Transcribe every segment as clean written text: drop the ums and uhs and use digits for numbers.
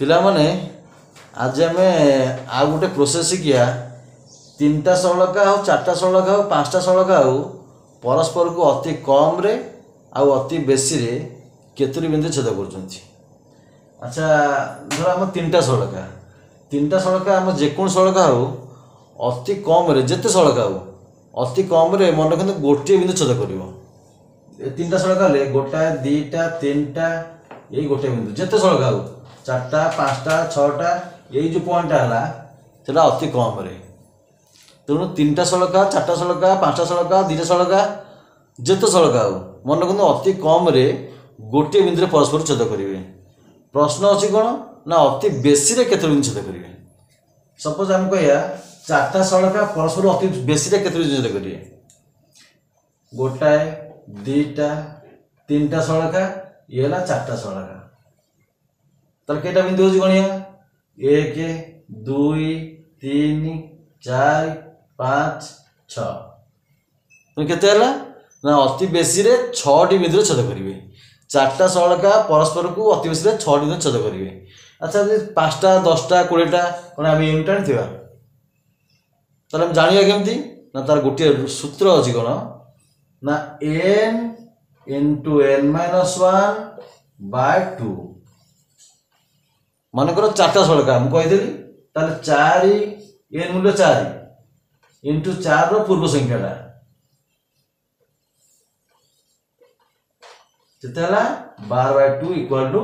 पिला माने आज आम आ गोटे प्रोसेस शिखिया 3टा सड़का हो 4टा सड़का हो 5टा सड़का हो परस्पर को अति कम रे आउ अति बेसी रे केतुरी बिंदु छेद कर। अच्छा धर आम 3टा सड़का आम जेकोन सड़का हो अति कम रे जेते सड़का हो अति कम रे मन रखते गोटे बिंदु छेद कर। 3टा सड़का ले गोटाए 2टा 3टा यही गोटे बिंदु जेते सड़का हो 4टा 5टा 6टा यही जो पॉइंट है सेटा अति कम रे। तेणु 3टा सड़का 4टा सड़का 5टा सड़का 2टा सड़का जेते सड़का हो मन रखते अति कम रे गोटे बिंदु परस्पर छेद करेंगे। प्रश्न अच्छी कौन ना अति बेसी रे केते बिंदु छेद करेंगे। सपोज आम कह 4टा सड़का परस्पर अति बेसी रे केते बिंदु छेद करेंगे। गोटाए 2टा 3टा सड़का ये है 4टा सड़का तार केटा बिंदु हो गणिया 1 2 3 4 5 6 तो केते हला ना अति बेसी रे 6टी बिंदु छेद करेंगे। 4टा सड़का परस्पर को अति बेसी रे 6टी बिंदु छेद करेंगे। अच्छा 5टा 10टा 20टा कौन आम यूनिट आनी तार हम जानिया केमती ना तार गोटे सूत्र अच्छी कौन ना n इंटू n-1/2 मनकर 4टा सड़का मुझे कहीदेली ताले 4 n मूल्य 4 इंटू 4 रो पूर्व संख्याटा केतेला 12/2 इक्वल टू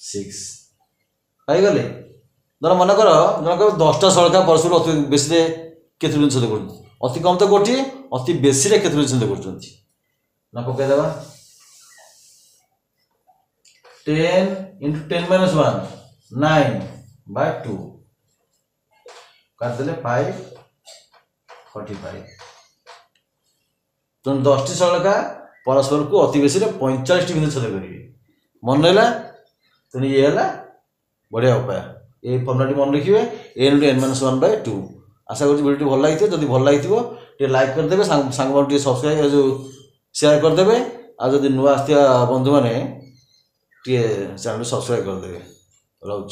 6 पाई गले। धर मनकर जनक 10टा सड़का परस्पर अति बेसी रे केते बिंदु छेद कर अति कम तो गोटे अति बेसी रे केते बिंदु छेद कर ना पकई देबा 10 इंटू 10-1 9/2 काट देले 5 45। तो 10टी सड़का परस्पर को अति बेसी रे 45टी बिंदु छेद करेंगे मन रहा। तेणु ये है बढ़िया उपाय ये फर्मुला मन रखिए n × n-1/2। आशा करूँ वीडियो भल लगी जब भल लगी लाइक करदे सांग सब्सक्राइब जो शेयर करदे आदि नुआ आसथिया बंधु मैंने चैनल सब्सक्राइब करदे। रोच।